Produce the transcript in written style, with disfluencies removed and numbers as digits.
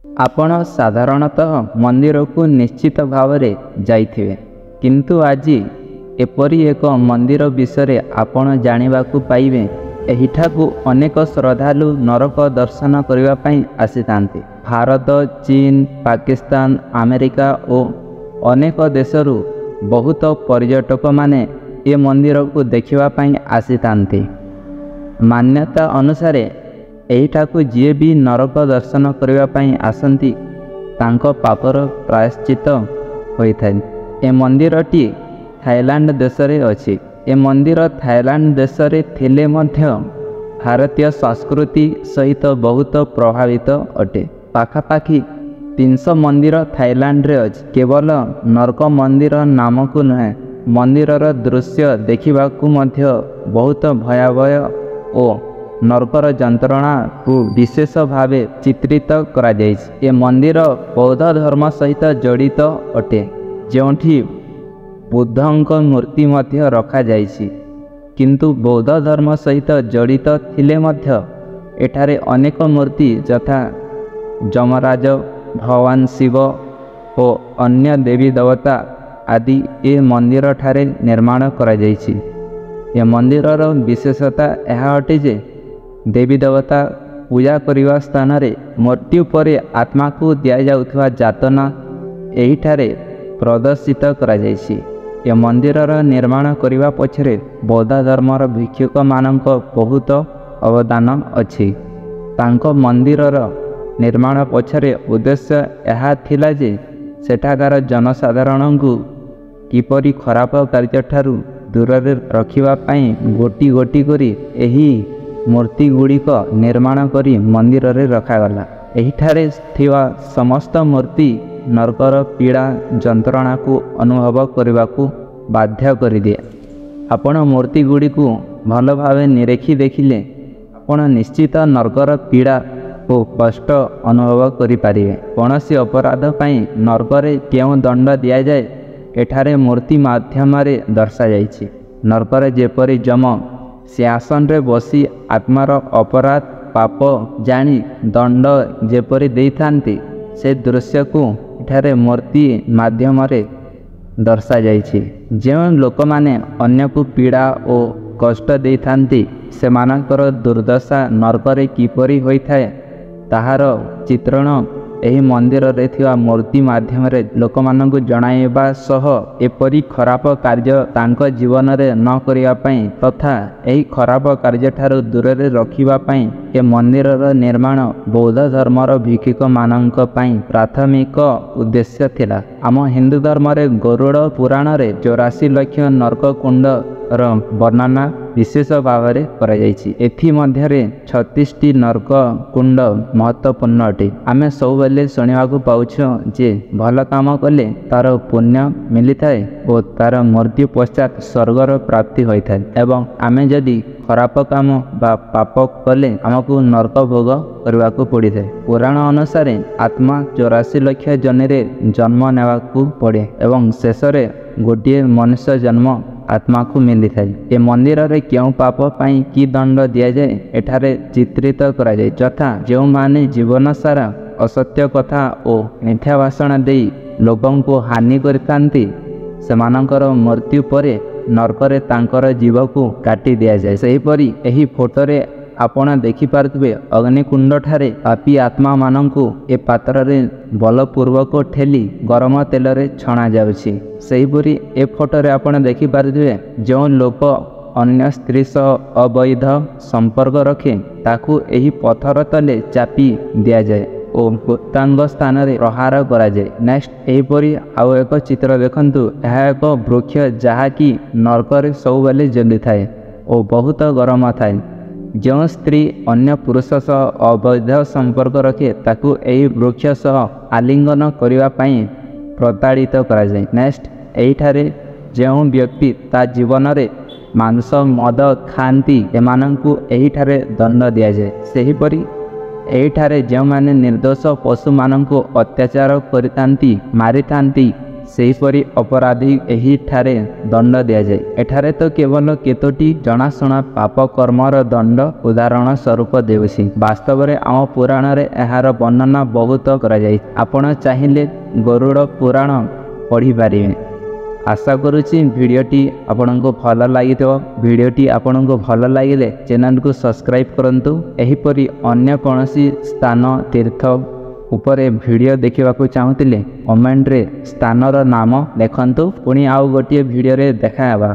आपण साधारणतः मंदिर को निश्चित भाव में जाइथिबे, किंतु आज एपरी एक मंदिर विषय आपण जानिबा को पाइबे। एहिठाकु अनेक श्रद्धालु नरक दर्शन करने आसीथांती। भारत, चीन, पाकिस्तान, अमेरिका और अनेक देशरू बहुत पर्यटक माने ए मंदिर को देखिबापी आसीथांती। मान्यता अनुसार एहिठाकु जी भी नरक दर्शन करने आसंती तांको पापर प्रायश्चित होइथाय। ए मंदिरटी थाईलैंड देश रे अछि। ए मंदिर थाईलैंड देश रे थिले मध्य भारतीय संस्कृति सहित बहुत प्रभावित अटे। पाखापाखि 300 मंदिर थाईलैंड रे अछि। केवल नरक मंदिर नाम को नुहे, मंदिरर दृश्य देखिबाकू मध्य बहुत भयावह और नरकर जंत्रणा को विशेष भावे चित्रित करा जायछि। ए मंदिर बौद्ध धर्म सहित जड़ित अटे, जोंठी बुद्धंक मूर्ति मध्य रखा जायछि। किंतु बौद्ध धर्म सहित जड़ित थिले मध्य एठारे अनेक मूर्ति यथा जमराज, भगवान शिव और अन्य देवी देवता आदि ए मंदिर ठारे निर्माण करा जायछि। ए मंदिरर विशेषता यह अटे जे देवी देवता पूजा करने स्थान रे मृत्यु पर आत्मा को दिया जाउथवा जातना एहिठारे प्रदर्शित करा जायछि। ए मंदिरर निर्माण करने पछरे बौद्ध धर्मर भिक्षुक मानक बहुत अवदान अछि। तांको मंदिरर निर्माण पछरे उद्देश्य यह थिला जे सेठाकार जनसाधारण को किपरि खराब कार्य ठारू दूर रखिबा पई गोटी गोटी करी एही मूर्ति गुड़िक निर्माण करी मंदिर रे रखागला। एहिठारे थिवा समस्त मूर्ति नरकर पीड़ा जंत्रणा को अनुभव करने को बाध्य कर दिए। आपण मूर्ति गुड़ी को भल भाव निरेखी देखिले आपण निश्चित नरकर पीड़ा को कष्ट अनुभव करें। कौन सी अपराध पाई नरकरे क्यों दंड दि जाए एठारे मूर्ति माध्यम दर्शा जाइछि। नरकरे जेपरि जम सिंहासन रे बसी आत्मार अपराध पाप जानी दंड जेपरि देइथांती से दृश्य को एठारे मूर्ति माध्यम दर्शा जाइछि। जो लोक माने अन्य को पीड़ा और कष्ट देइथांती सेमानकर दुर्दशा नरकरे किपरि होइथाय ताहार चित्रण एही मंदिर रे थिवा मूर्ति माध्यम रे लोकमानंकु जणाइबा सह एपरि खराब कार्य तांक जीवन रे न करिया पई तथा एही खराब कार्य ठारू दूर रे रखिबा पई ए मंदिरर निर्माण बौद्ध धर्मर भिक्षुक मानंक पई प्राथमिक उद्देश्य थिला। आम हिंदू धर्म रे गरुड़ पुराण रे 84 लाख नरक कुंड वर्णना विशेष भाव में करा जायछि। एथि मध्यरे 36टी नरक कुंड महत्वपूर्ण अटे। आमे सब बेले सुनिबाकू पाउछु जे भल काम कले तार पुण्य मिली थाए और तार मृत्यु पश्चात स्वर्गर प्राप्ति होई थाए एवं आमे जदि खराब काम बा पाप कले आमको नरक भोग करबाकू पड़ी थाए। पुराण अनुसार आत्मा 84 लाख जन्म जन्म नेबाकू पड़े एवं शेष रे गोटे मनुष्य जन्म आत्मा को मिली थाए। ए मंदिर रे क्यों पाप पाई की दंड दिया जाए एठारे चित्रित करा जाए। यथा जो माने जीवन सारा असत्य कथा और मिथ्या भाषण दे लोगों को हानि करथांती सेमानकर मृत्यु परे नरकरे तांकर जीव को काटी दिया जाए। सेहीपरि एही फोटो रे आपण देखि पारथबे अग्निकुंड ठारे पापी आत्मा मानंकु ए पात्र रे बलपूर्वक ठेली गरम तेल रे छणा जाउछि। सेहीपरि ए फोटो रे आपण देखि पारथबे जो लोक अन्य स्त्री सह अवैध संपर्क रखे ताकू एही पत्थर तले चापी दिया जाए और गुप्तांग स्थान रे प्रहार करा जाए। नेक्स्ट एहीपरि आउ एक चित्र देखंतु। यह एक वृक्ष जहाँकि नरकरे सब बेले जली थाए और बहुत गरम थाए। जो स्त्री अन्य पुरुष सह अवैध संपर्क रखे ताकू एही वृक्ष सह आलिंगन करिवा पई प्रताड़ित करा जाए। नेक्स्ट एठारे जो व्यक्ति ता जीवन रे मांस मद खाती एमानंकु एठारे दंड दिया जाए। सेहीपरि एठारे जो माने निर्दोष पशु मानंकु अत्याचार करितांती मारितांती ସେହିପରି ଅପରାଧୀ ଏହିଠାରେ ଦଣ୍ଡ ଦିଆଯାଏ। ଏଠାରେ ତ କେବଳ କେତୋଟି ଜଣାଶୁଣା ପାପ କର୍ମର ଦଣ୍ଡ ଉଦାହରଣ ସ୍ୱରୂପ ଦେଉଛି। ବାସ୍ତବରେ ଆମ ପୁରାଣରେ ଏହାର ବର୍ଣ୍ଣନା ବହୁତ କରାଯାଇଛି। ଆପଣ ଚାହିଁଲେ ଗରୁଡ଼ ପୁରାଣ ପଢ଼ିପାରିବେ। ଆଶା କରୁଛି ଭିଡ଼ିଓଟି ଆପଣଙ୍କୁ ଭଲ ଲାଗିଥିବ। ଭିଡ଼ିଓଟି ଆପଣଙ୍କୁ ଭଲ ଲାଗିଲେ ଚ୍ୟାନେଲକୁ ସବସ୍କ୍ରାଇବ୍ କରନ୍ତୁ। ଏହିପରି ଅନ୍ୟ କୌଣସି ସ୍ଥାନ ତୀର୍ଥ ଉପରେ ଭିଡ଼ିଓ ଦେଖିବାକୁ ଚାହୁଁଥିଲେ କମେଣ୍ଟରେ ସ୍ଥାନର ନାମ ଲେଖନ୍ତୁ। ପୁଣି ଆଉ ଗୋଟିଏ ଭିଡ଼ିଓରେ ଦେଖା ହେବା।